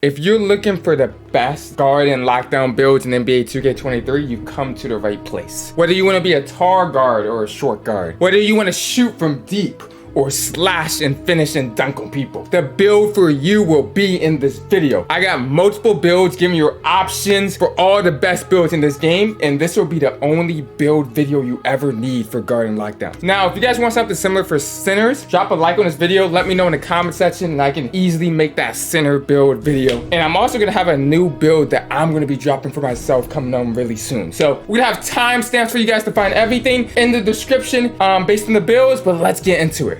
If you're looking for the best guard and lockdown builds in NBA 2K23, you've come to the right place. Whether you want to be a tall guard or a short guard, whether you want to shoot from deep or slash and finish and dunk on people, the build for you will be in this video. I got multiple builds giving you options for all the best builds in this game, and this will be the only build video you ever need for guard and lockdown. Now, if you guys want something similar for centers, drop a like on this video, let me know in the comment section, and I can easily make that center build video. And I'm also gonna have a new build that I'm gonna be dropping for myself coming on really soon. So we're gonna have timestamps for you guys to find everything in the description based on the builds, but let's get into it.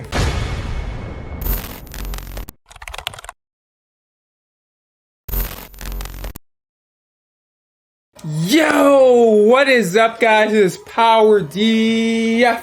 Yo, what is up, guys? It is PowerGotGame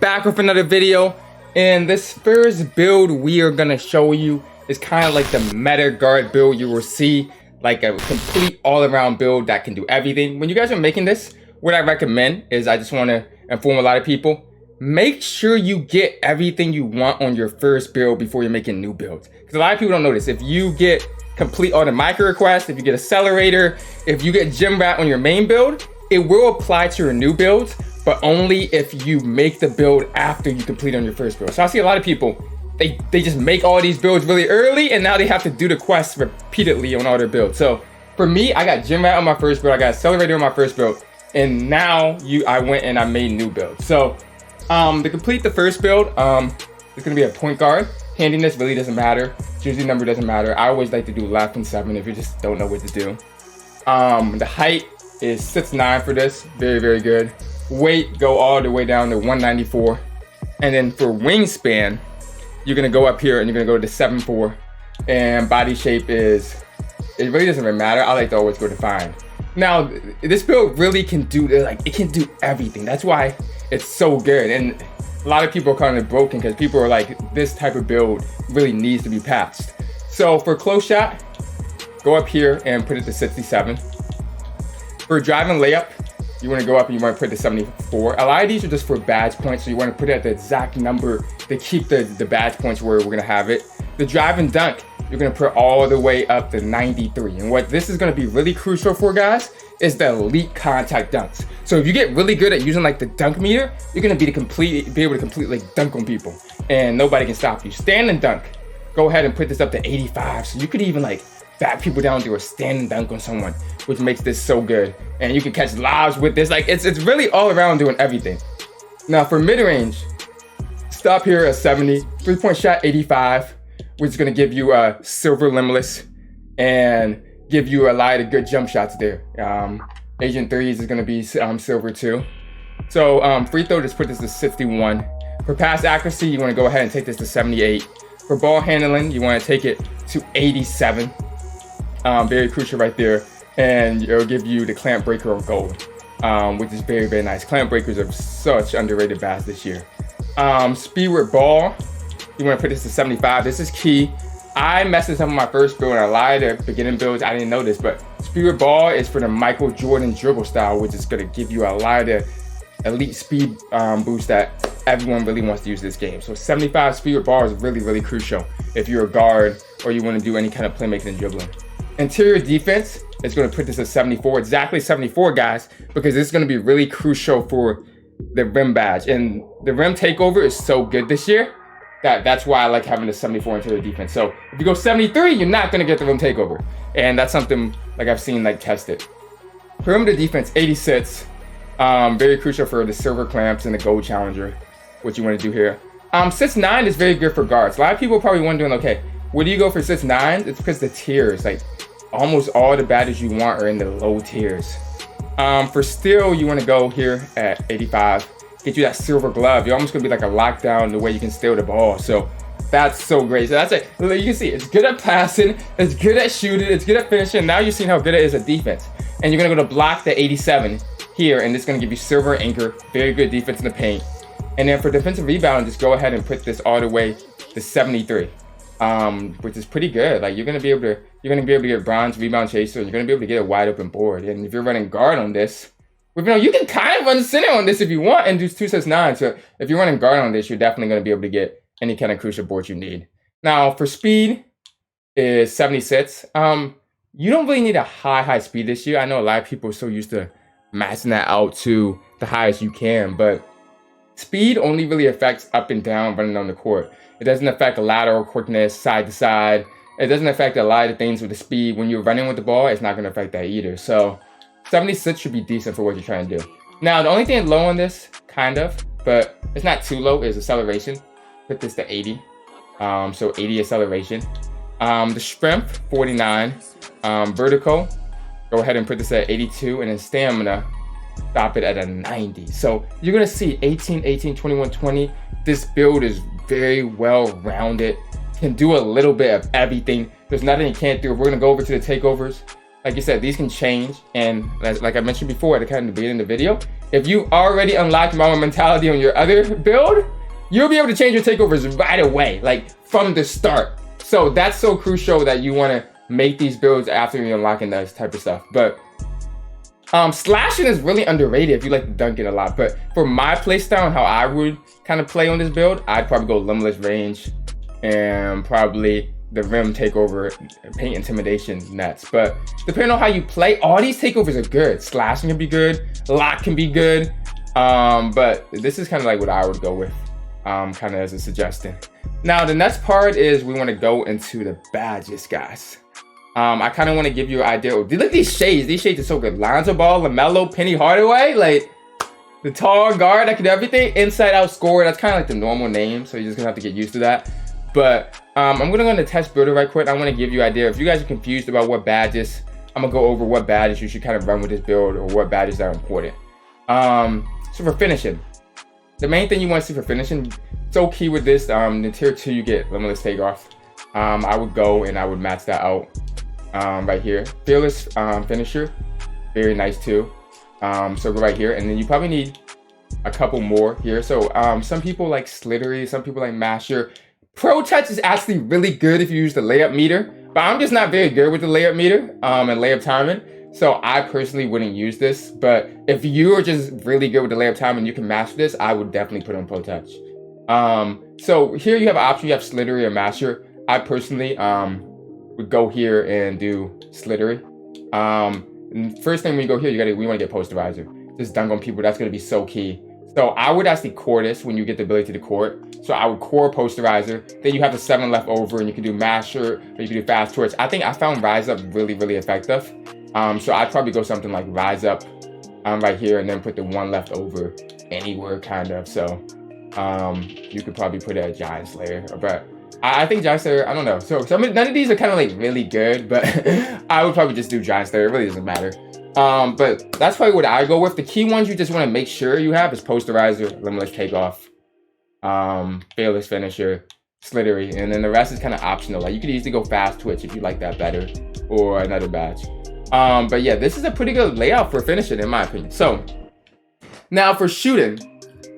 back with another video, and this first build we are gonna show you is kind of like the meta guard build. You will see like a complete all-around build that can do everything. When you guys are making this, what I recommend is, I just want to inform a lot of people, make sure you get everything you want on your first build before you're making new builds, because a lot of people don't know this. If you get complete all the micro requests, if you get accelerator, if you get gym rat on your main build, it will apply to your new builds, but only if you make the build after you complete on your first build. So I see a lot of people, they just make all these builds really early, and now they have to do the quests repeatedly on all their builds. So for me, I got gym rat on my first build, I got accelerator on my first build, and now I went and I made new builds. So to complete the first build, it's gonna be a point guard. Handiness really doesn't matter. Jersey number doesn't matter. I always like to do left and 7 if you just don't know what to do. The height is 6'9" for this. Very, very good. Weight, go all the way down to 194. And then for wingspan, you're gonna go up here and you're gonna go to 7'4". And body shape is, it really doesn't really matter. I like to always go defined. Now, this build really can do, like, it can do everything. That's why it's so good. And a lot of people are calling it broken because people are like, this type of build really needs to be patched. So for close shot, go up here and put it to 67. For driving layup, you want to go up and you want to put it to 74. A lot of these are just for badge points, so you want to put it at the exact number to keep the badge points where we're going to have it. The drive and dunk, you're going to put all the way up to 93. And what this is going to be really crucial for, guys, is the elite contact dunks. So if you get really good at using like the dunk meter, you're going to be able to completely dunk on people, and nobody can stop you. Stand and dunk, go ahead and put this up to 85. So you could even like back people down to a stand and dunk on someone, which makes this so good. And you can catch lobs with this. Like it's really all around doing everything. Now for mid-range, stop here at 70. 3-point shot 85, which is going to give you a silver limitless and give you a lot of good jump shots there. Agent 3s is going to be silver too. So free throw, just put this to 61. For pass accuracy, you want to go ahead and take this to 78. For ball handling, you want to take it to 87. Very crucial right there. And it'll give you the clamp breaker of gold, which is very, very nice. Clamp breakers are such underrated badge this year. Speed with ball, you want to put this to 75. This is key. I messed this up on my first build, and a lot of the beginning builds, I didn't know this, but speed with ball is for the Michael Jordan dribble style, which is going to give you a lot of the elite speed boost that everyone really wants to use this game. So 75 speed with ball is really, really crucial if you're a guard or you want to do any kind of playmaking and dribbling. Interior defense is going to put this at 74, exactly 74, guys, because this is going to be really crucial for the rim badge. And the rim takeover is so good this year. That's why I like having the 74 interior defense. So if you go 73, you're not gonna get the rim takeover. And that's something like I've seen like tested. Perimeter defense, 86. Very crucial for the silver clamps and the gold challenger, what you wanna do here. 6'9" is very good for guards. A lot of people are probably wondering, okay, where do you go for 6'9"? It's because the tiers, like almost all the badges you want are in the low tiers. For steal, you wanna go here at 85. Get you that silver glove. You're almost gonna be like a lockdown the way you can steal the ball. So that's so great. So that's it. You can see it's good at passing, it's good at shooting, it's good at finishing. Now you've seen how good it is at defense. And you're gonna go to block the 87 here, and it's gonna give you silver anchor. Very good defense in the paint. And then for defensive rebound, just go ahead and put this all the way to 73, which is pretty good. Like you're gonna be able to get bronze rebound chaser. You're gonna be able to get a wide open board. And if you're running guard on this, you can kind of run center on this if you want and do 269. So if you're running guard on this, you're definitely going to be able to get any kind of crucial board you need. Now for speed, is 76. You don't really need a high speed this year. I know a lot of people are so used to maxing that out to the highest you can, but speed only really affects up and down running on the court. It doesn't affect lateral quickness, side to side. It doesn't affect a lot of things with the speed. When you're running with the ball, it's not going to affect that either. So 76 should be decent for what you're trying to do. Now, the only thing low on this, kind of, but it's not too low, is acceleration. Put this to 80. So 80 acceleration. The strength, 49. Vertical, go ahead and put this at 82. And then stamina, stop it at a 90. So you're going to see 18, 18, 21, 20. This build is very well-rounded. Can do a little bit of everything. There's nothing you can't do. We're going to go over to the takeovers. Like you said, these can change. And like I mentioned before at the kind of the beginning of the video, if you already unlocked Mama Mentality on your other build, you'll be able to change your takeovers right away, like from the start. So that's so crucial that you want to make these builds after you're unlocking that type of stuff. But slashing is really underrated if you like to dunk it a lot. But for my playstyle and how I would kind of play on this build, I'd probably go limitless range and probably the rim takeover, paint intimidation nets. But depending on how you play, all these takeovers are good. Slashing can be good, lock can be good. But this is kind of like what I would go with, kind of as a suggestion. Now the next part is we want to go into the badges, guys. I kind of want to give you an idea. Look at these shades. These shades are so good. Lonzo Ball, LaMelo, Penny Hardaway, like the tall guard that can do everything. Inside out scorer. That's kind of like the normal name, so you're just gonna have to get used to that. But I'm gonna go into test builder right quick. I want to give you an idea. If you guys are confused about what badges, I'm gonna go over what badges you should kind of run with this build or what badges are important. So for finishing, the main thing you want to see for finishing, so key with this, the tier 2 you get limitless takeoff. I would go and I would match that out right here. Fearless finisher, very nice too. So go right here, and then you probably need a couple more here. So some people like Slithery, some people like Masher. Pro Touch is actually really good if you use the layup meter, but I'm just not very good with the layup meter and layup timing. So I personally wouldn't use this, but if you are just really good with the layup time and you can master this, I would definitely put on Pro Touch. So here you have an option. You have Slithery or Masher. I personally would go here and do Slithery. And first thing when you go here, we want to get posterizer. Just dunk on people. That's going to be so key. So I would actually core this when you get the ability to core it. So I would core posterizer. Then you have the 7 left over, and you can do Masher or you can do Fast Twitch. I think I found Rise Up really, really effective. So I'd probably go something like Rise Up right here, and then put the 1 left over anywhere, kind of. So you could probably put it at Giant Slayer, but I think Giant Slayer, I don't know. So none of these are kind of like really good, but I would probably just do Giant Slayer. It really doesn't matter. But that's probably what I go with. The key ones you just want to make sure you have is posterizer, limitless takeoff, fearless finisher, Slithery, and then the rest is kind of optional. Like you could easily go Fast Twitch if you like that better, or another badge. But yeah, this is a pretty good layout for finishing in my opinion. So now for shooting,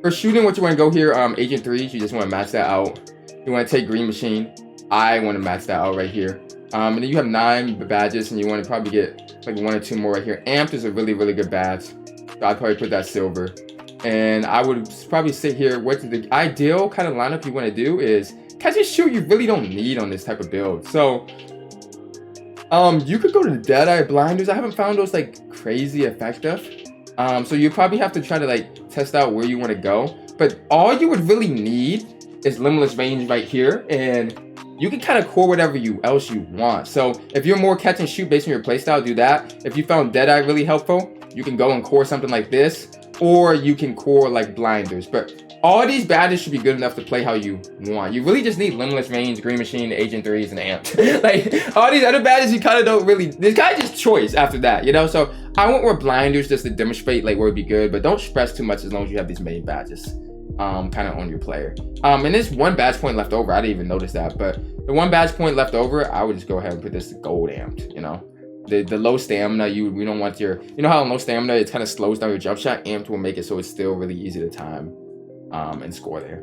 what you want to go here, Agent 3s, you just want to match that out. You want to take Green Machine. I want to match that out right here. And then you have 9 badges, and you want to probably get like 1 or 2 more right here. Amped is a really, really good badge. So I'd probably put that silver. And I would probably sit here. What the ideal kind of lineup you want to do is catch and shoot. You really don't need on this type of build. So you could go to the Deadeye Blinders. I haven't found those like crazy effective. So you probably have to try to like test out where you want to go. But all you would really need is limitless range right here, and you can kind of core whatever else you want. So if you're more catch and shoot based on your playstyle, do that. If you found Deadeye really helpful, you can go and core something like this, or you can core like Blinders. But all these badges should be good enough to play how you want. You really just need limitless range, Green Machine, Agent 3s, and Amped. Like all these other badges, you kind of don't really. This guy just choice after that, you know. So I went with Blinders just to demonstrate like where it'd be good, but don't stress too much as long as you have these main badges. Kind of on your player. And there's 1 badge point left over. I didn't even notice that, but the 1 badge point left over, I would just go ahead and put this gold amped. You know, the low stamina, we don't want your, you know how in low stamina it kind of slows down your jump shot. Amped will make it so it's still really easy to time and score there.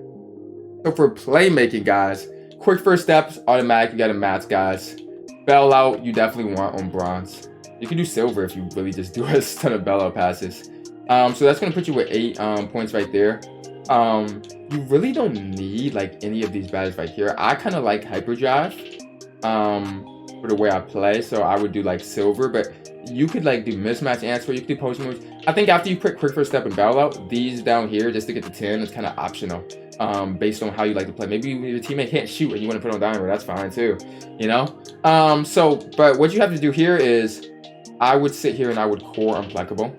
So for playmaking, guys, quick first steps, automatic. You got to match, guys. Bell out, you definitely want on bronze. You can do silver if you really just do a ton of bell out passes. So that's gonna put you with 8 points right there. You really don't need like any of these badges right here. I kind of like hyperdrive. for the way I play. So I would do like silver, but you could like do mismatch answer, you could do post moves. I think after you put quick first step and barrel out, these down here just to get the 10 is kind of optional, based on how you like to play. Maybe your teammate can't shoot and you want to put on diamond, that's fine too, you know. But what you have to do here is I would sit here and I would core unpluckable,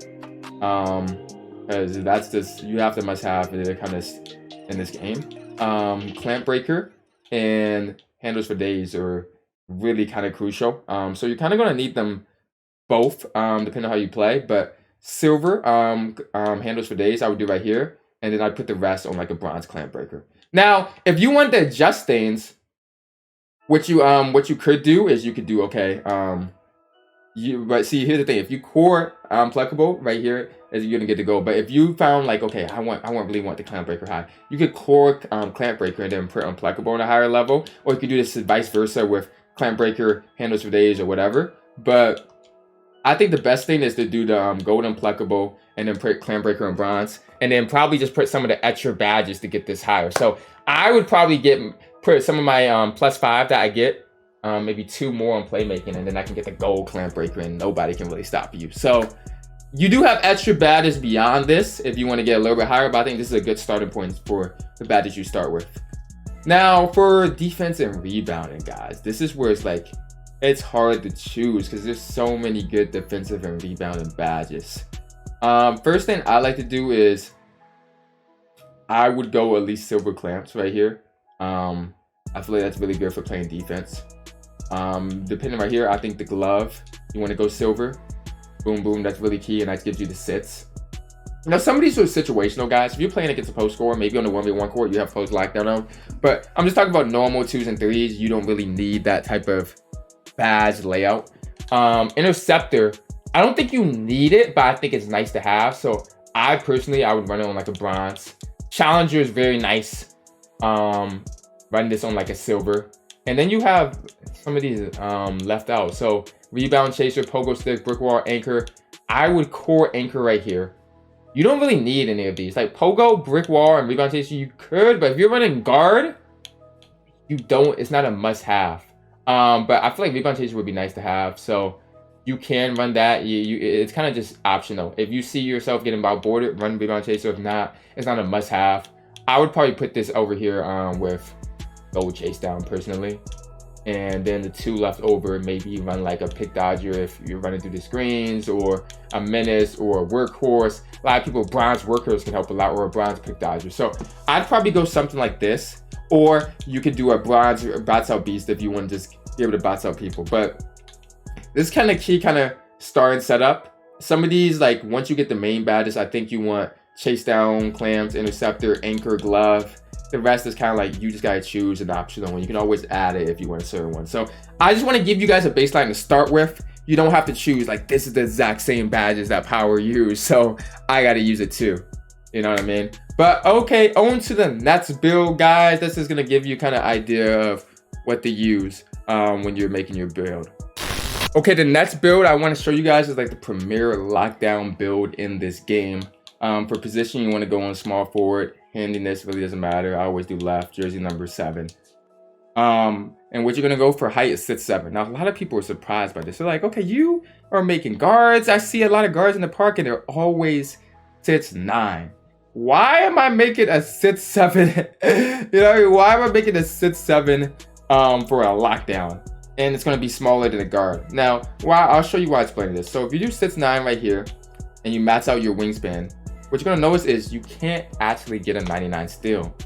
because that's just, you have to must have it kind of in this game. Clamp breaker and handles for days are really kind of crucial. So you're kind of going to need them both, depending on how you play. But silver handles for days I would do right here, and then I put the rest on like a bronze clamp breaker. Now if you want to adjust stains, what you could do is you could do, okay, but see, here's the thing: if you core unpluckable right here, is you're gonna get the gold. But if you found like, okay, I really want the clamp breaker high, you could core clamp breaker and then put unpluckable on a higher level, or you could do this vice versa with clamp breaker handles for days or whatever. But I think the best thing is to do the gold unpluckable and then put clamp breaker in bronze, and then probably just put some of the extra badges to get this higher. So I would probably put some of my +5 that I get, maybe 2 more on playmaking, and then I can get the gold clamp breaker and nobody can really stop you. So you do have extra badges beyond this if you want to get a little bit higher, but I think this is a good starting point for the badges you start with. Now for defense and rebounding, guys, this is where it's like, it's hard to choose because there's so many good defensive and rebounding badges. First thing I like to do is I would go at least silver clamps right here. I feel like that's really good for playing defense. Depending right here, I think the glove, you want to go silver. Boom, boom, that's really key, and that gives you the sits. You know, some of these are situational, guys. If you're playing against a post scorer, maybe on the 1v1 court, you have post lockdown on. But I'm just talking about normal 2s and 3s. You don't really need that type of badge layout. Interceptor, I don't think you need it, but I think it's nice to have. So I would run it on like a bronze. Challenger is very nice. Run this on like a silver. And then you have some of these left out. So rebound chaser, pogo stick, brick wall, anchor. I would core anchor right here. You don't really need any of these. Like pogo, brick wall, and rebound chaser, you could, but if you're running guard, you don't. It's not a must-have. But I feel like rebound chaser would be nice to have. So you can run that. It's kind of just optional. If you see yourself getting outboarded, run rebound chaser. If not, it's not a must-have. I would probably put this over here with gold chase down personally. And then the 2 left over, maybe run like a pick dodger if you're running through the screens, or a menace, or a workhorse. A lot of people, bronze workhorse can help a lot, or a bronze pick dodger. So I'd probably go something like this, or you could do a bronze bots out beast if you want to just be able to bots out people. But this kind of key kind of start and setup. Some of these, like once you get the main badges, I think you want chase down, clamps, interceptor, anchor, glove. The rest is kind of like, you just got to choose an optional one. You can always add it if you want a certain one. So I just want to give you guys a baseline to start with. You don't have to choose like, this is the exact same badges that Power used, so I got to use it too. You know what I mean? But okay, on to the next build, guys. This is going to give you kind of idea of what to use when you're making your build. Okay, the next build I want to show you guys is like the premier lockdown build in this game. For position, you want to go on small forward. Handiness really doesn't matter. I always do left, jersey number 7. And what you're gonna go for height is 6'7". Now a lot of people are surprised by this. They're like, okay, you are making guards. I see a lot of guards in the park and they're always 6'9". Why am I making a 6'7"? You know, why am I making a 6'7" for a lockdown? And it's gonna be smaller than a guard. Now, I'll show you why I explain this. So if you do 6'9" right here and you max out your wingspan, what you're gonna notice is you can't actually get a 99 steal.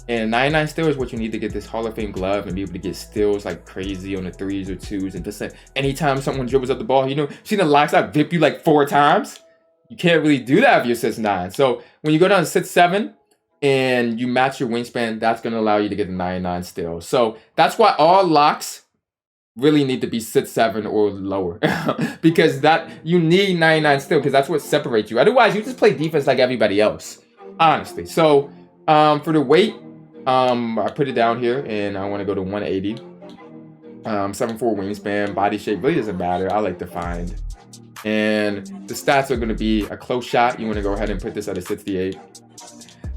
And 99 steal is what you need to get this Hall of Fame glove and be able to get steals like crazy on the 3s or 2s. And just like anytime someone dribbles up the ball, you know, see the lock stop vip you like 4 times? You can't really do that if you're 6'9". So when you go down to 6'7" and you match your wingspan, that's gonna allow you to get the 99 steal. So that's why all locks really need to be 6'7" or lower because that you need 99 still, because that's what separates you. Otherwise you just play defense like everybody else, honestly. So for the weight, I put it down here and I want to go to 180. 7'4" wingspan, body shape really doesn't matter. I like defined. And the stats are going to be a close shot. You want to go ahead and put this at a 68.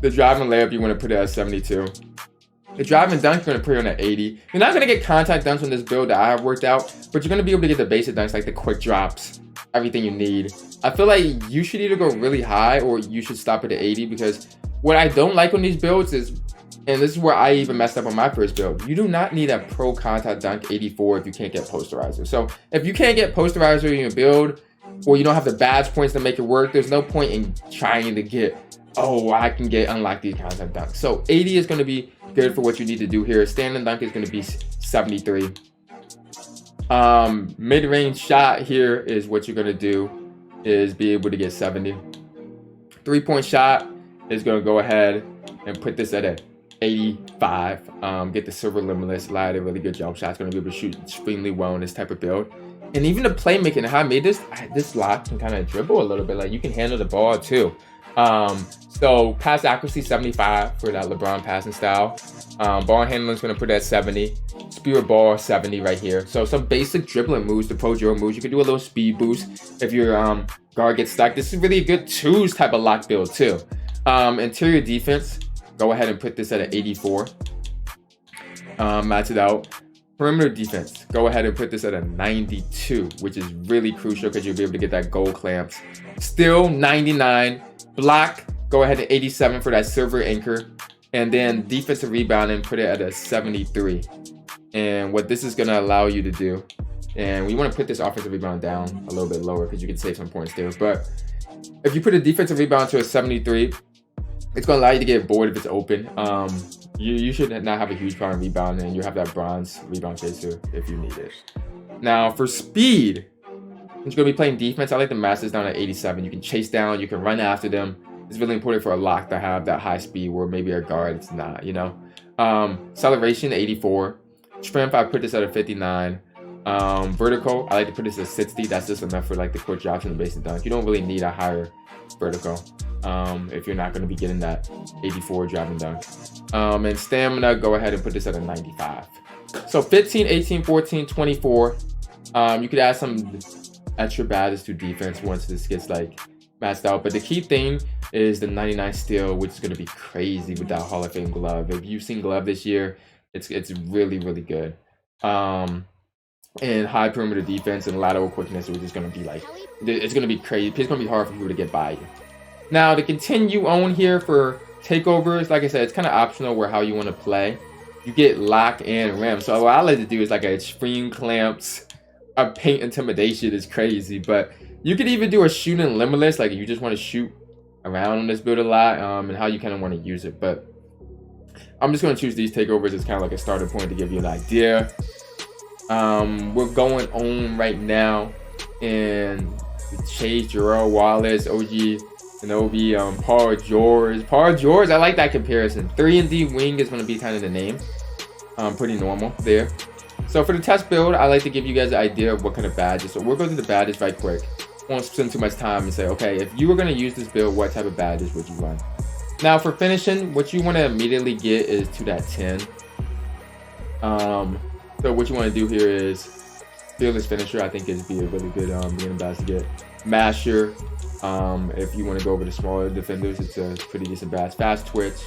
The driving layup, you want to put it at 72. The drive and dunk, you're going to put it on an 80. You're not going to get contact dunks on this build that I have worked out, but you're going to be able to get the basic dunks like the quick drops, everything you need. I feel like you should either go really high or you should stop at the 80, because what I don't like on these builds is, and this is where I even messed up on my first build, you do not need a pro contact dunk 84 if you can't get posterizer. So if you can't get posterizer in your build, or you don't have the badge points to make it work, there's no point in trying to get, oh, I can unlock these contact dunks. So 80 is going to be good for what you need to do here. Standing dunk is going to be 73. Mid-range shot here is what you're going to do, is be able to get 70. 3-point shot is going to go ahead and put this at a 85. Get the silver limitless, a lot of really good jump shots. Going to be able to shoot extremely well in this type of build. And even the playmaking, how I made this lock can kind of dribble a little bit. Like, you can handle the ball too. So pass accuracy 75 for that LeBron passing style. Ball handling is going to put it at 70. Speed of ball 70 right here. So some basic dribbling moves, the pro drill moves. You can do a little speed boost if your guard gets stuck. This is really a good twos type of lock build too. Interior defense, go ahead and put this at an 84. Match it out. Perimeter defense, go ahead and put this at a 92, which is really crucial because you'll be able to get that goal clamps. Still 99. Block, go ahead and 87 for that silver anchor. And then defensive rebounding, put it at a 73. And what this is going to allow you to do, and we want to put this offensive rebound down a little bit lower because you can save some points there. But if you put a defensive rebound to a 73, it's going to allow you to get bored if it's open. You should not have a huge problem rebounding, and you have that bronze rebound chaser if you need it. Now for speed, since you're going to be playing defense, I like the masters down at 87. You can chase down, you can run after them. It's really important for a lock to have that high speed where maybe a guard it's not, you know. Acceleration 84. Strength, I put this at a 59. Vertical, I like to put this at 60. That's just enough for like the quick drops and the basic dunk. You don't really need a higher vertical if you're not going to be getting that 84 driving dunk. And stamina, go ahead and put this at a 95. So 15, 18, 14, 24. You could add some extra badges to defense once this gets like maxed out. But the key thing is the 99 steal, which is going to be crazy with that Hall of Fame glove. If you've seen glove this year, it's really, really good. And high perimeter defense and lateral quickness, which is going to be like, it's going to be crazy. It's going to be hard for people to get by you. Now to continue on here for takeovers, like I said, it's kind of optional where how you want to play. You get lock and rim. So what I like to do is like a extreme clamps, a paint intimidation is crazy, but you could even do a shooting limitless, like if you just want to shoot around on this build a lot, and how you kind of want to use it. But I'm just going to choose these takeovers as kind of like a starting point to give you an idea. We're going on right now, and Chase, Gerald Wallace, OG Anobi, Paul George. Paul George, I like that comparison. 3-and-D wing is going to be kind of the name. Pretty normal there. So for the test build, I like to give you guys an idea of what kind of badges. So we'll go through the badges right quick. I won't spend too much time and say, okay, if you were going to use this build, what type of badges would you run? Now for finishing, what you want to immediately get is to that 10. So what you want to do here is fearless finisher. I think is be a really good beginning badge to get. Masher. If you want to go over the smaller defenders, it's a pretty decent badge. Fast twitch.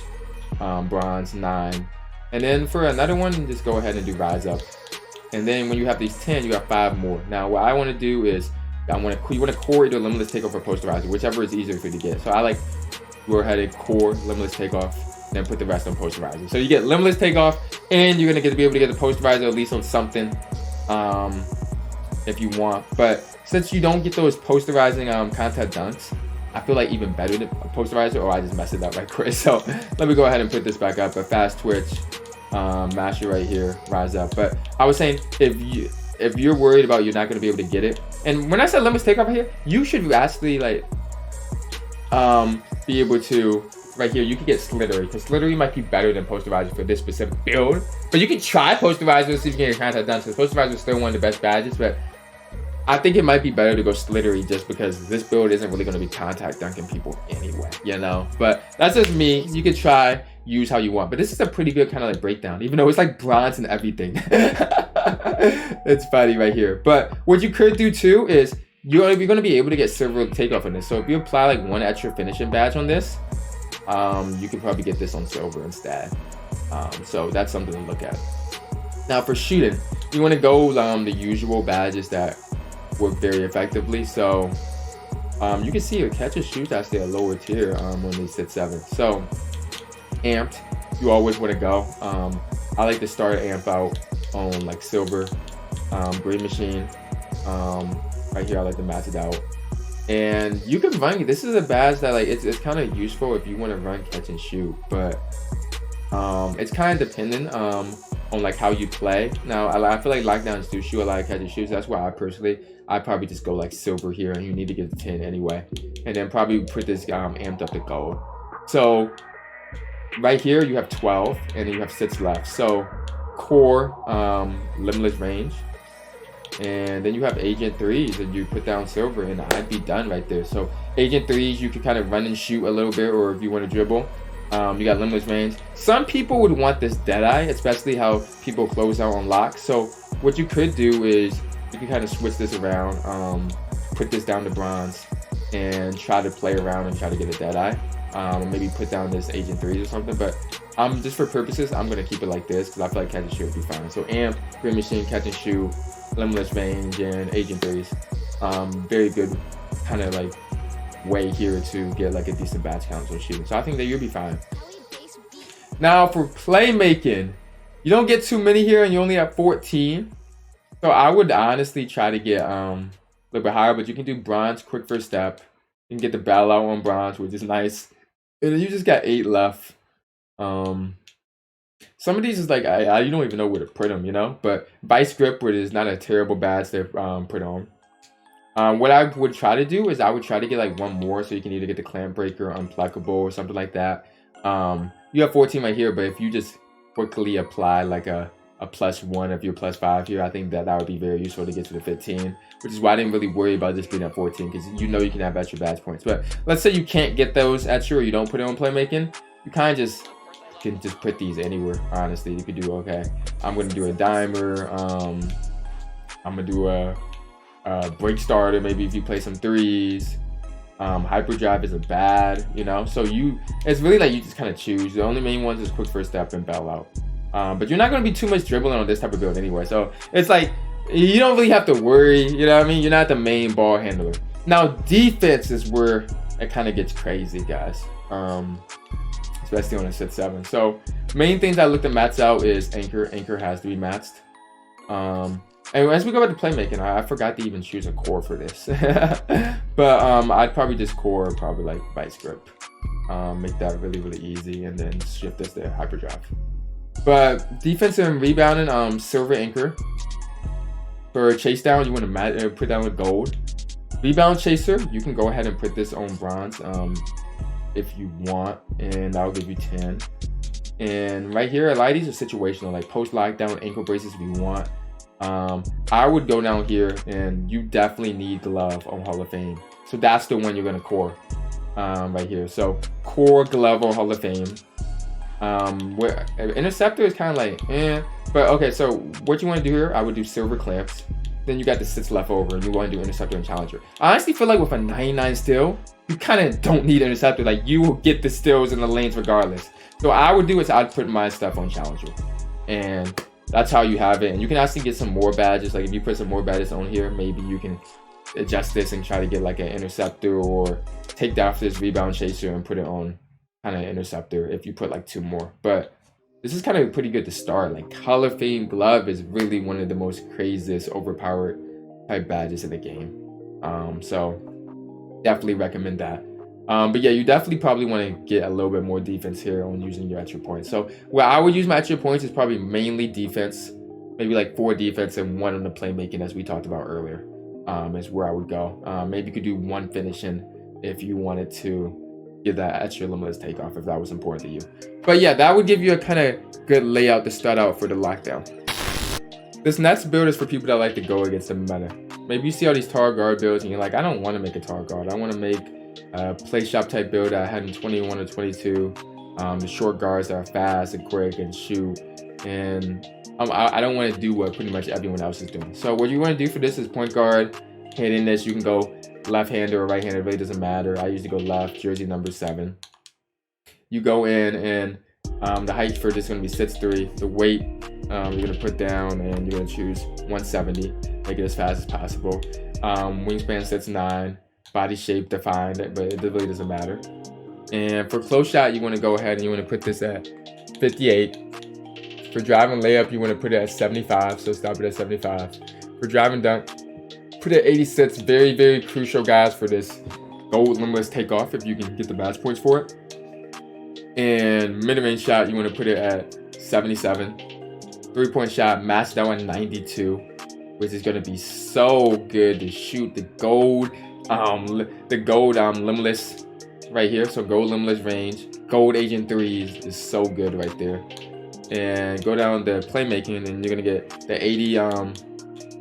Bronze 9. And then for another one, just go ahead and do rise up. And then when you have these 10, you have 5 more. Now what I want to do is you want to core either limitless takeoff or posterizer, whichever is easier for you to get. So I like go ahead and core limitless takeoff, then put the rest on posterizer. So you get limitless takeoff, and you're gonna be able to get the posterizer at least on something, if you want. But since you don't get those posterizing contact dunks, I feel like even better than posterizer. Oh, I just messed it up right quick. So let me go ahead and put this back up. A fast twitch, masher right here, rise up. But I was saying if you're worried about you're not gonna be able to get it, and when I said limitless takeoff here, you should actually like be able to right here. You can get slittery because slittery might be better than posterizer for this specific build. But you can try posterizer, see if you can get your contact done. So posterizer is still one of the best badges, but I think it might be better to go slittery just because this build isn't really going to be contact dunking people anyway, you know. But that's just me. You can try, use how you want. But this is a pretty good kind of like breakdown, even though it's like bronze and everything. It's funny right here. But what you could do too is you're going to be able to get silver takeoff on this. So if you apply like one extra finishing badge on this, you could probably get this on silver instead. So that's something to look at. Now for shooting, you want to go the usual badges that work very effectively. So you can see a catch and shoot actually a lower tier when they sit 7. So amped, you always want to go. I like to start amp out on like silver, green machine. Right here I like to max it out. And you can run, this is a badge that like it's kind of useful if you want to run catch and shoot, but it's kind of dependent on like how you play. Now I feel like lockdowns do shoot a lot of catch and shoots. That's why I probably just go like silver here, and you need to get to 10 anyway, and then probably put this amped up to gold. So right here you have 12 and then you have 6 left. So core, limitless range, and then you have agent 3s and you put down silver, and I'd be done right there. So agent 3s you can kind of run and shoot a little bit, or if you want to dribble, you got limitless range. Some people would want this Deadeye, especially how people close out on lock. So what you could do is you can kind of switch this around, put this down to bronze and try to play around and try to get a Deadeye. Maybe put down this agent 3s or something, but just for purposes I'm gonna keep it like this because I feel like catch and shoot would be fine. So amp, green machine, catch and shoot, limitless range, and agent 3s. Very good kind of like way here to get like a decent badge count on shooting. So I think that you'll be fine. Now for playmaking, you don't get too many here and you only have 14. So I would honestly try to get a little bit higher, but you can do bronze, quick first step. You can get the battle out on bronze, which is nice. And then you just got 8 left. Some of these is like, you don't even know where to put them, you know? But vice grip, which is not a terrible badge to put on. What I would try to do is I would try to get like one more, so you can either get the clamp breaker, unpluckable, or something like that. You have 14 right here, but if you just quickly apply like a +1 if you're +5 here, I think that would be very useful to get to the 15, which is why I didn't really worry about just being at 14, because you know you can have extra badge points. But let's say you can't get those extra, or you don't put it on playmaking, you kind of can just put these anywhere. Honestly, you could do, okay, I'm gonna do a dimer, I'm gonna do a break starter, maybe if you play some 3s. Hyperdrive isn't bad, you know, so it's really like you just kind of choose. The only main ones is quick first step and battle out. But you're not going to be too much dribbling on this type of build anyway, so it's like you don't really have to worry, you know what I mean? You're not the main ball handler. Now defense is where it kind of gets crazy, guys, especially on a sit 7. So main things I looked at mats out is anchor has to be matched. And as we go back to playmaking, I forgot to even choose a core for this. But I'd probably just core probably like vice grip, make that really, really easy, and then shift this to hyperdrive. But defensive and rebounding, silver anchor. For chase down, you want to put down with gold. Rebound chaser, you can go ahead and put this on bronze if you want, and that'll give you 10. And right here, a lot of these are situational, like post lockdown, ankle braces if you want. I would go down here, and you definitely need glove on Hall of Fame. So that's the one you're gonna core right here. So core glove on Hall of Fame. Where interceptor is kind of like but okay, so what you want to do here, I would do silver clamps. Then you got the 6 left over, and you want to do interceptor and challenger. I honestly feel like with a 99 steal, you kind of don't need interceptor. Like, you will get the steals in the lanes regardless. So what I would do is I'd put my stuff on challenger, and that's how you have it. And you can actually get some more badges. Like if you put some more badges on here, maybe you can adjust this and try to get like an interceptor, or take that for this rebound chaser and put it on kind of interceptor if you put like 2 more. But this is kind of pretty good to start. Like Hall of Fame glove is really one of the most craziest overpowered type badges in the game. So definitely recommend that. But yeah, you definitely probably want to get a little bit more defense here on using your extra points. So where I would use my extra points is probably mainly defense, maybe like 4 defense and 1 on the playmaking, as we talked about earlier, is where I would go. Maybe you could do 1 finishing if you wanted to get that extra limitless takeoff, if that was important to you. But yeah, that would give you a kind of good layout to start out for the lockdown. This next build is for people that like to go against the meta. Maybe you see all these tar guard builds and you're like, I don't want to make a tar guard. I want to make a PlayShot type build that I had in 21 or 22. The short guards that are fast and quick and shoot. And I don't want to do what pretty much everyone else is doing. So what you want to do for this is point guard, hitting this. You can go left-hander or right-hander, it really doesn't matter. I usually go left, jersey number 7. You go in and The height for this is going to be 6'3". The weight you're going to put down, and you're going to choose 170. Make it as fast as possible. Wingspan 6'9". Body shape defined, but it really doesn't matter. And for close shot, you want to go ahead and you want to put this at 58. For driving layup, you want to put it at 75, so stop it at 75. For driving dunk, put it at 86. Very, very crucial, guys, for this gold limitless takeoff if you can get the badge points for it. And mid-range shot, you want to put it at 77. 3-point shot, maxed out at 92, which is going to be so good to shoot the gold limitless right here. So gold limitless range, gold agent 3s is so good right there. And go down to playmaking, and then you're gonna get the 80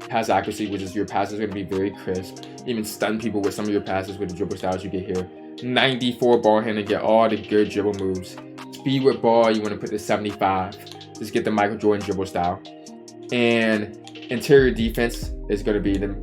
pass accuracy, which is your passes are gonna be very crisp. Even stun people with some of your passes with the dribble styles you get here. 94 ball handling, get all the good dribble moves. Speed with ball, you want to put the 75. Just get the Michael Jordan dribble style. And interior defense is going to be the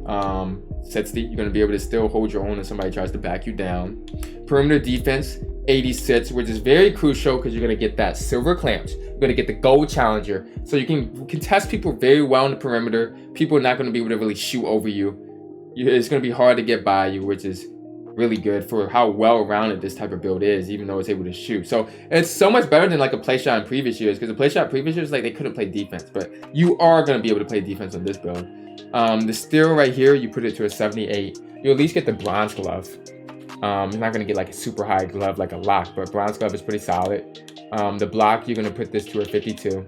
60. You're going to be able to still hold your own if somebody tries to back you down. Perimeter defense, 86, which is very crucial because you're going to get that silver clamps. You're going to get the gold challenger. So you can contest people very well in the perimeter. People are not going to be able to really shoot over you. It's going to be hard to get by you, which is really good for how well-rounded this type of build is, even though it's able to shoot. So it's so much better than like a PlayShot in previous years, because the PlayShot previous years, like, they couldn't play defense, but you are going to be able to play defense on this build. The steel right here, you put it to a 78. You at least get the bronze glove. You're not going to get like a super high glove like a lock, but bronze glove is pretty solid. The block, you're going to put this to a 52.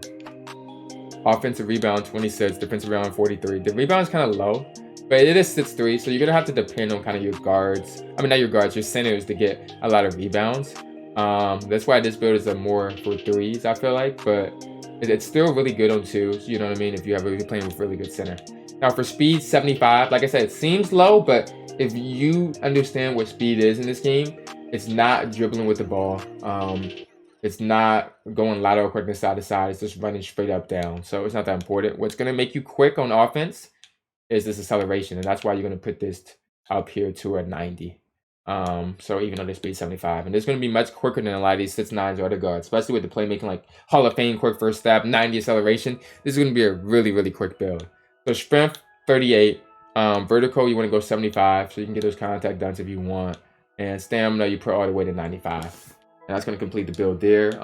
Offensive rebound 26, defensive rebound 43. The rebound is kind of low, but it is 6'3", so you're gonna have to depend on kind of your guards. I mean, not your guards, your centers to get a lot of rebounds. That's why this build is a more for threes, I feel like, but it's still really good on twos. You know what I mean? If you're playing with really good center. Now for speed, 75. Like I said, it seems low, but if you understand what speed is in this game, it's not dribbling with the ball. It's not going lateral quickness side to side. It's just running straight up down. So it's not that important. What's gonna make you quick on offense is this acceleration, and that's why you're going to put this up here to a 90. So even though they speed 75, and it's going to be much quicker than a lot of these 6'9s or other guards, especially with the playmaking, like Hall of Fame quick first step, 90 acceleration. This is going to be a really, really quick build. So strength 38, vertical you want to go 75, so you can get those contact dunks if you want, and stamina you put all the way to 95, and that's going to complete the build there.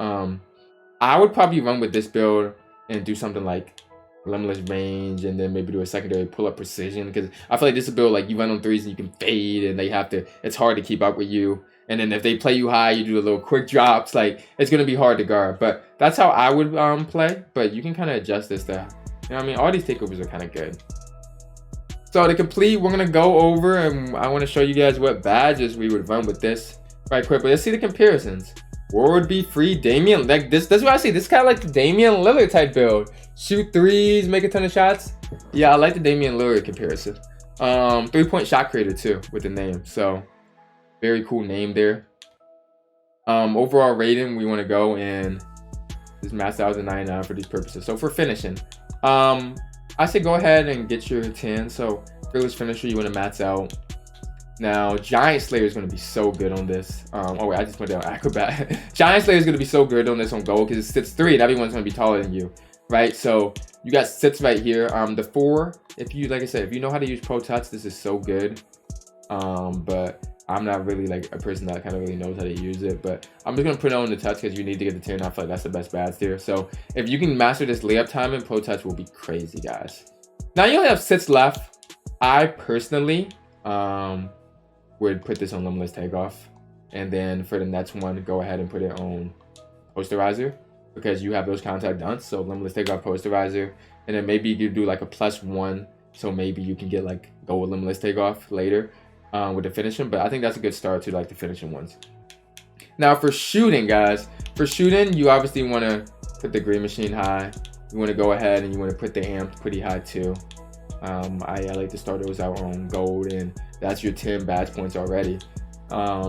I would probably run with this build and do something like limitless range, and then maybe do a secondary pull-up precision, because I feel like this is a build like you run on threes and you can fade, and they have to, it's hard to keep up with you. And then if they play you high, you do a little quick drops, like it's gonna be hard to guard. But that's how I would play, but you can kind of adjust this to, you know what I mean? All these takeovers are kind of good. So to complete, we're gonna go over, and I want to show you guys what badges we would run with this right quick. But let's see the comparisons. World be free Damian, like this, that's what I say, this is kind of like the Damian Lillard type build. Shoot threes, make a ton of shots. Yeah, I like the Damian Lillard comparison. 3-point shot creator too with the name, so very cool name there. Overall rating, we want to go in this max out as 99 for these purposes. So for finishing, I say go ahead and get your 10. So fearless finisher, you want to max out. Now, Giant Slayer is going to be so good on this. Oh wait, I just went down Acrobat. Giant Slayer is going to be so good on this on gold because it's 6'3" and everyone's going to be taller than you, right? So you got 6 right here. The 4, if you, like I said, if you know how to use Pro Touch, this is so good. But I'm not really like a person that kind of really knows how to use it. But I'm just going to put it on the touch because you need to get the 10. I feel like that's the best badge there. So if you can master this layup timing, Pro Touch will be crazy, guys. Now you only have 6 left. I personally, would put this on limitless takeoff, and then for the next one, go ahead and put it on posterizer because you have those contact dunks. So limitless takeoff, posterizer, and then maybe you do like a +1, so maybe you can get like go with limitless takeoff later with the finishing. But I think that's a good start to like the finishing ones. Now for shooting, guys, for shooting, you obviously want to put the green machine high. You want to go ahead and you want to put the amp pretty high too. I like to start those out on gold, and that's your 10 badge points already.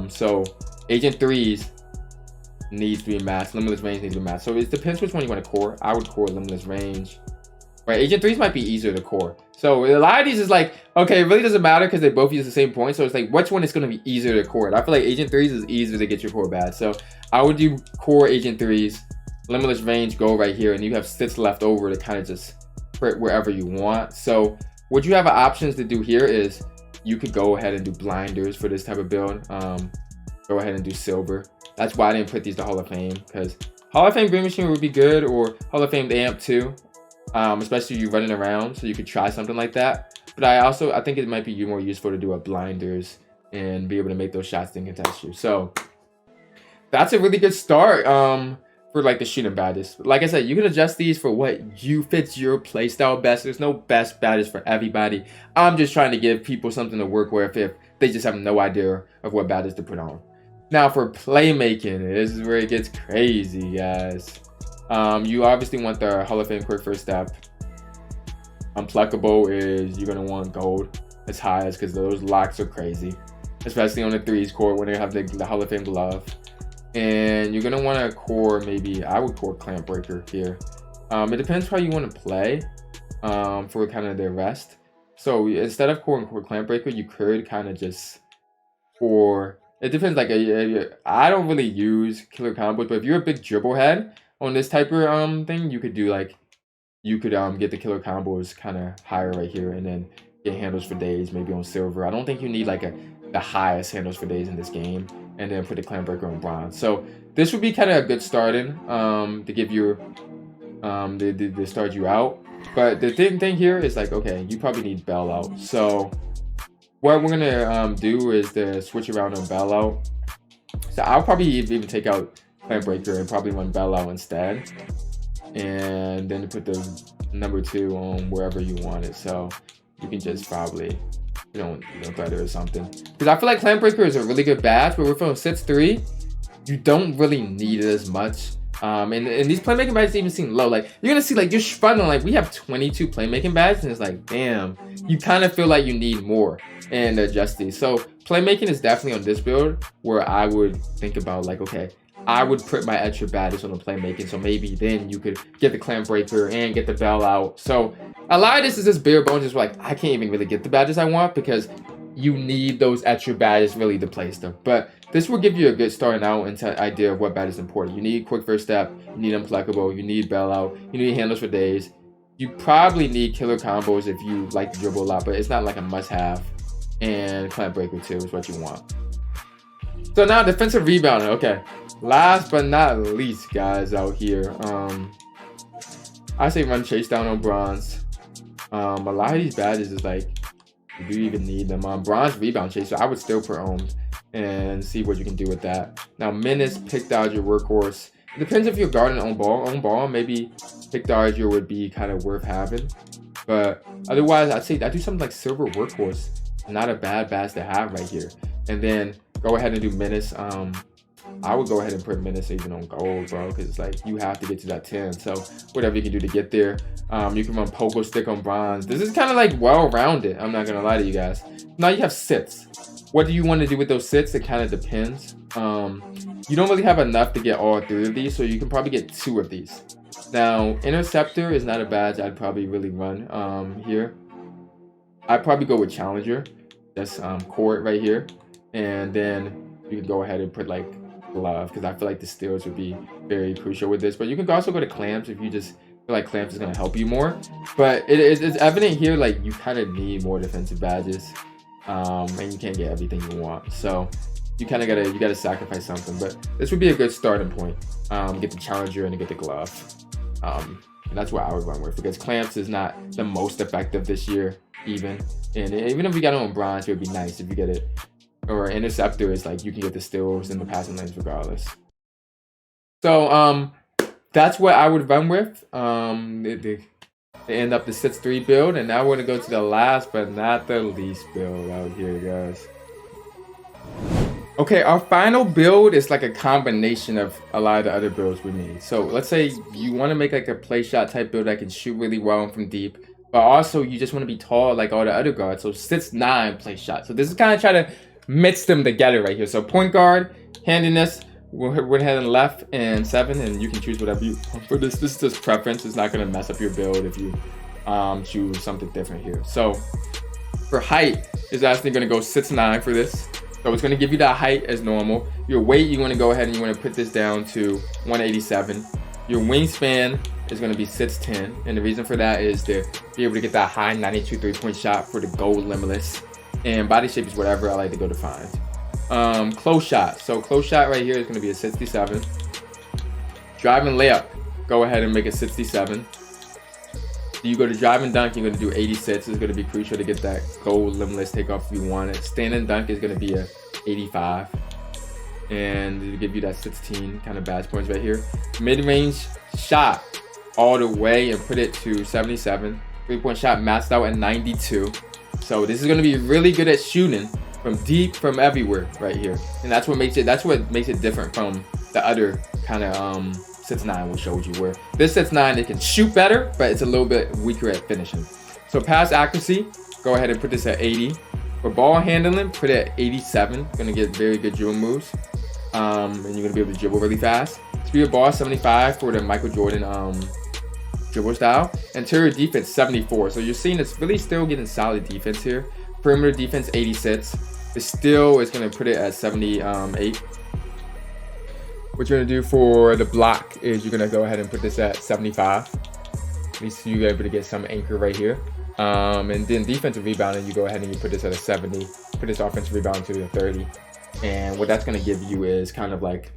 So agent 3s needs to be matched, limitless range needs to be matched. So it depends which one you want to core. I would core limitless range. Right, agent 3s might be easier to core. So a lot of these is like, okay, it really doesn't matter because they both use the same point. So it's like, which one is going to be easier to core? And I feel like agent 3s is easier to get your core badge. So I would do core agent 3s. limitless range go right here, and you have sits left over to kind of just put wherever you want. So what you have options to do here is you could go ahead and do blinders for this type of build. Go ahead and do silver. That's why I didn't put these to Hall of Fame, because Hall of Fame Green Machine would be good, or Hall of Fame Amp too, especially you running around, so you could try something like that. But I think it might be more useful to do a blinders and be able to make those shots that can contest you. So that's a really good start for like the shooting badges. Like I said, you can adjust these for what fits your playstyle best. There's no best badges for everybody. I'm just trying to give people something to work with if they just have no idea of what badges to put on. Now for playmaking, this is where it gets crazy, guys. You obviously want the Hall of Fame quick first step. Unpluckable is you're gonna want gold as high as, because those locks are crazy, especially on the threes court when they have the Hall of Fame glove. And you're gonna want to core, maybe I would core Clamp Breaker here. It depends how you want to play for kind of the rest. So instead of core Clamp Breaker, you could kind of just core. It depends. Like I don't really use killer combos, but if you're a big dribble head on this type of thing, you could do like get the killer combos kind of higher right here, and then get handles for days maybe on silver. I don't think you need like the highest handles for days in this game, and then put the Clamp Breaker on bronze. So this would be kind of a good starting to give you to start you out. But the thing here is like, okay, you probably need bailout. So what we're gonna do is to switch around on bailout. So I'll probably even take out Clamp Breaker and probably run bailout instead, and then put the number 2 on wherever you want it. So you can just probably better or something, because I feel like Clamp Breaker is a really good badge, but we're from sits 3, you don't really need it as much. And these playmaking badges even seem low. Like you're gonna see, like you're struggling. Like we have 22 playmaking badges, and it's like, damn, you kind of feel like you need more and adjust these. So playmaking is definitely on this build where I would think about like, okay, I would put my extra badges on the playmaking, so maybe then you could get the Clamp Breaker and get the bailout. So a lot of this is just bare bones, just like I can't even really get the badges I want because you need those extra badges really to play stuff. But this will give you a good starting out into idea of what badge is important. You need quick first step, you need unpluckable, you need bailout, you need handles for days. You probably need killer combos if you like to dribble a lot, but it's not like a must-have. And Clamp Breaker too is what you want. So now defensive rebounding. Okay, last but not least, guys, out here, I say run chase down on bronze. A lot of these badges is like, do you even need them? Bronze rebound chaser, I would still put ohms and see what you can do with that. Now menace, pick dodger, workhorse. It depends if you're guarding on ball. Maybe pick dodger would be kind of worth having, but otherwise I'd say I do something like silver workhorse. Not a bad badge to have right here. And then go ahead and do menace. I would go ahead and put menace even on gold, bro, because it's like you have to get to that 10. So whatever you can do to get there. You can run pogo stick on bronze. This is kind of like well-rounded, I'm not gonna lie to you guys. Now you have sits. What do you want to do with those sits? It kind of depends. You don't really have enough to get all 3 of these, so you can probably get 2 of these. Now interceptor is not a badge I'd probably really run here. I'd probably go with challenger. That's court right here, and then you can go ahead and put like glove, because I feel like the steals would be very crucial with this. But you can also go to clamps if you just feel like clamps is going to help you more. But it's evident here, like you kind of need more defensive badges, and you can't get everything you want. So you kind of gotta sacrifice something. But this would be a good starting point. Get the challenger and get the glove. And that's what I would run with, because clamps is not the most effective this year. Even if you got it on bronze, it would be nice if you get it. Or interceptor is like you can get the steals and the passing lanes regardless. So that's what I would run with. They end up the sits 3 build, and now we're gonna go to the last but not the least build out here, guys. Okay, our final build is like a combination of a lot of the other builds we made. So let's say you want to make like a play shot type build that can shoot really well and from deep, but also you just want to be tall like all the other guards. So sits 9 play shot. So this is kind of trying to mix them together right here. So point guard, handiness, we're heading left and 7, and you can choose whatever you want for this. This is just preference. It's not going to mess up your build if you choose something different here. So for height, is actually going to go 6'9" for this. So it's going to give you that height as normal. Your weight, you want to go ahead and you want to put this down to 187. Your wingspan is going to be 6'10", and the reason for that is to be able to get that high 92 3-point shot for the gold limitless. And body shape is whatever I like to go define. Close shot. So close shot right here is going to be a 67. Driving layup, go ahead and make it 67. You go to drive and dunk, you're going to do 86. It's going to be crucial to get that gold limitless takeoff if you want it. Stand and dunk is going to be a 85. And it'll give you that 16 kind of badge points right here. Mid-range shot all the way and put it to 77. 3-point shot maxed out at 92. So this is going to be really good at shooting from deep, from everywhere right here. And that's what makes it different from the other kind of 6'9" we showed you, where this 6'9" it can shoot better, but it's a little bit weaker at finishing. So pass accuracy, go ahead and put this at 80. For ball handling, put it at 87. Gonna get very good dribble moves. And you're gonna be able to dribble really fast. Speed of ball 75 for the Michael Jordan dribble style. Interior defense 74. So you're seeing it's really still getting solid defense here. Perimeter defense 86. It still is gonna put it at 78. What you're gonna do for the block is you're gonna go ahead and put this at 75. At least you're able to get some anchor right here. And then defensive rebounding, you go ahead and you put this at a 70. Put this offensive rebound to a 30. And what that's gonna give you is kind of like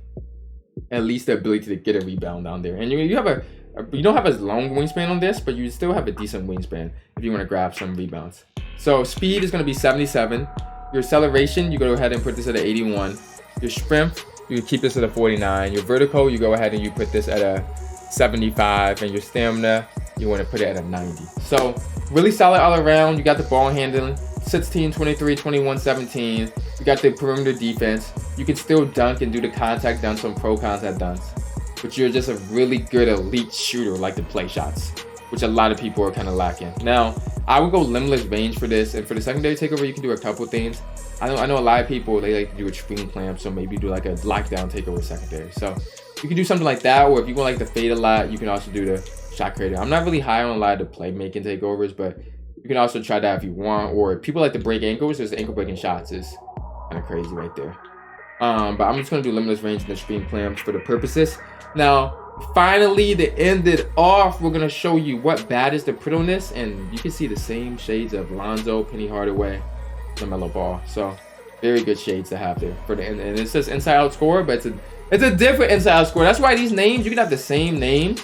at least the ability to get a rebound down there. And you don't have as long wingspan on this, but you still have a decent wingspan if you want to grab some rebounds. So speed is gonna be 77. Your acceleration, you go ahead and put this at an 81. Your strength, you keep this at a 49. Your vertical, you go ahead and you put this at a 75. And your stamina, you want to put it at a 90. So really solid all around. You got the ball handling, 16, 23, 21, 17. You got the perimeter defense. You can still dunk and do the contact dunks on pro contact dunks. But you're just a really good elite shooter like the play shots, which a lot of people are kind of lacking. Now, I would go limitless range for this. And for the secondary takeover, you can do a couple things. I know a lot of people, they like to do extreme clamp, so maybe do like a lockdown takeover secondary. So you can do something like that, or if you want like to fade a lot, you can also do the shot creator. I'm not really high on a lot of the playmaking takeovers, but you can also try that if you want. Or if people like to break ankles, there's ankle breaking shots is kind of crazy right there. But I'm just gonna do limitless range and extreme clamps for the purposes. Now, finally, to end it off, we're gonna show you what badges to put on this, and you can see the same shades of Lonzo, Penny Hardaway, LaMelo Ball. So very good shades to have there for the end. And it says inside out score, but it's a different inside out score. That's why these names, you can have the same name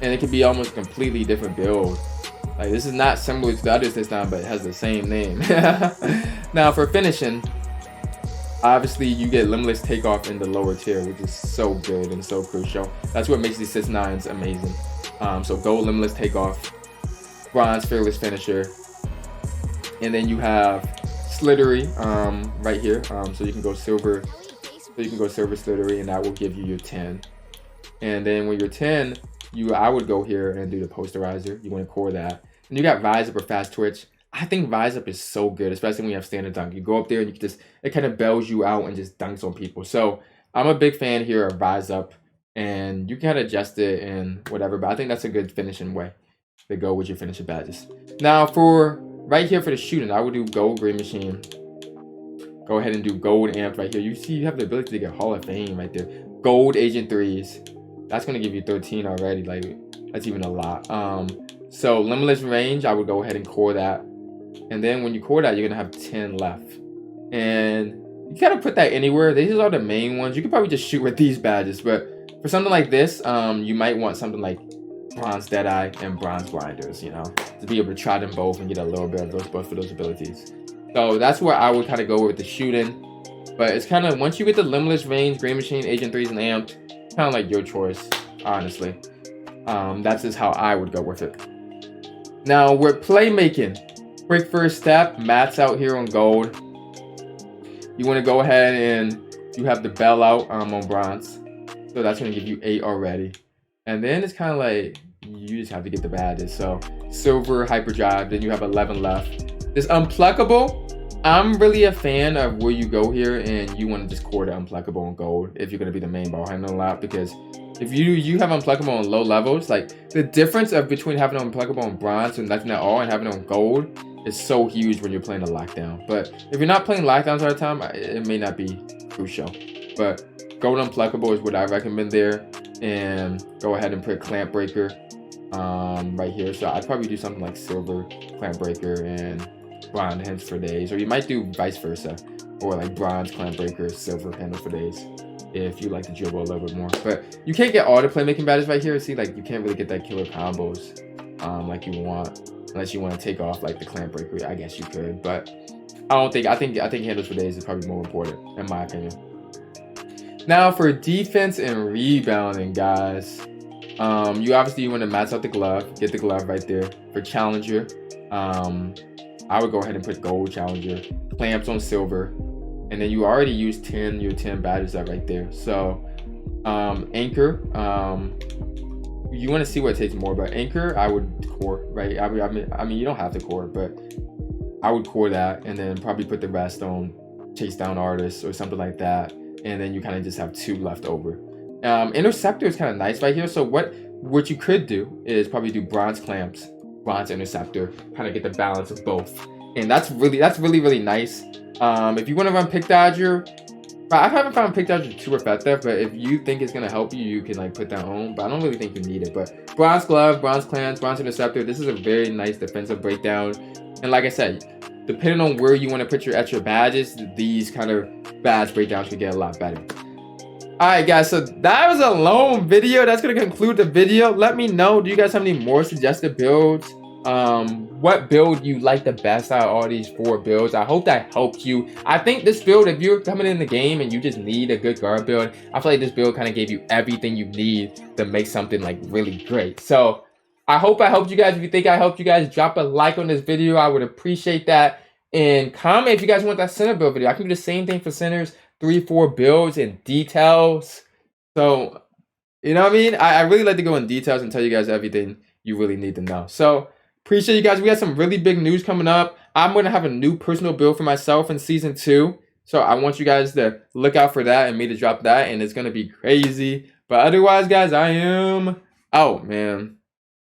and it can be almost a completely different build. Like this is not similar to the others this time, but it has the same name. Now for finishing, obviously you get limitless takeoff in the lower tier, which is so good and so crucial. That's what makes these 6'9s amazing. So gold limitless takeoff, bronze fearless finisher, and then you have slithery right here. So you can go silver. So you can go silver slithery, and that will give you your 10. And then when you're 10, I would go here and do the posterizer. You want to core that. And you got rise up or fast twitch. I think rise up is so good, especially when you have standard dunk. You go up there and you can just, it kind of bells you out and just dunks on people. So I'm a big fan here of rise up, and you can kind of adjust it and whatever, but I think that's a good finishing way to go with your finishing badges. Now for right here for the shooting, I would do gold green machine. Go ahead and do gold amped right here. You see you have the ability to get Hall of Fame right there. Gold agent threes. That's gonna give you 13 already. Like that's even a lot. So limitless range, I would go ahead and core that. And then when you core that, you're gonna have 10 left. And you gotta put that anywhere. These are the main ones. You could probably just shoot with these badges, but for something like this, you might want something like bronze Deadeye and bronze Blinders, you know, to be able to try them both and get a little bit of those both for those abilities. So that's where I would kind of go with the shooting. But it's kind of, once you get the limitless range, green machine, agent threes, and amped, kind of like your choice, honestly. That's just how I would go with it. Now with playmaking, quick first step, mats out here on gold. You want to go ahead and you have the bell out on bronze. So that's going to give you 8 already. And then it's kind of like, you just have to get the badges. So silver, hyperdrive, then you have 11 left. This unpluckable, I'm really a fan of where you go here and you want to just core the unpluckable on gold if you're going to be the main ball handler a lot, because if you have unpluckable on low levels, like the difference of between having unpluckable on bronze and nothing at all and having it on gold is so huge when you're playing a lockdown. But if you're not playing lockdowns all the time, it may not be crucial. But gold unpluckable is what I recommend there. and go ahead and put clamp breaker right here. So I'd probably do something like silver clamp breaker and bronze hinge for days, or you might do vice versa, or like bronze clamp breaker, silver handle for days, if you like to dribble a little bit more. But you can't get all the playmaking badges right here. See, like you can't really get that killer combos like you want, unless you want to take off like the clamp breaker. I guess you could, but I think handles for days is probably more important in my opinion. Now for defense and rebounding, guys, you obviously want to max out the glove, get the glove right there. For challenger, I would go ahead and put gold challenger, clamps on silver, and then you already used your 10 badges up right there. So anchor, you want to see what it takes more, but anchor I would core, right? I mean you don't have to core, but I would core that, and then probably put the rest on chase down artists or something like that, and then you kind of just have 2 left over. Interceptor is kind of nice right here. So what you could do is probably do bronze clamps, bronze interceptor, kind of get the balance of both, and that's really nice. If you want to run pick dodger, I haven't found pick dodger too effective, but if you think it's gonna help you, you can like put that on. But I don't really think you need it. But bronze glove, bronze clamps, bronze interceptor, this is a very nice defensive breakdown. And like I said, depending on where you want to put your extra badges, these kind of badge breakdowns could get a lot better. Alright guys, so that was a long video. That's gonna conclude the video. Let me know, do you guys have any more suggested builds? What build you like the best out of all these 4 builds? I hope that helped you. I think this build, if you're coming in the game and you just need a good guard build, I feel like this build kind of gave you everything you need to make something like really great. So I hope I helped you guys. If you think I helped you guys, drop a like on this video. I would appreciate that. And comment if you guys want that center build video. I can do the same thing for centers, 3-4 builds and details. So, you know what I mean? I really like to go in details and tell you guys everything you really need to know. So, appreciate you guys. We got some really big news coming up. I'm going to have a new personal build for myself in season 2. So, I want you guys to look out for that and me to drop that. And it's going to be crazy. But otherwise, guys, I am out, man.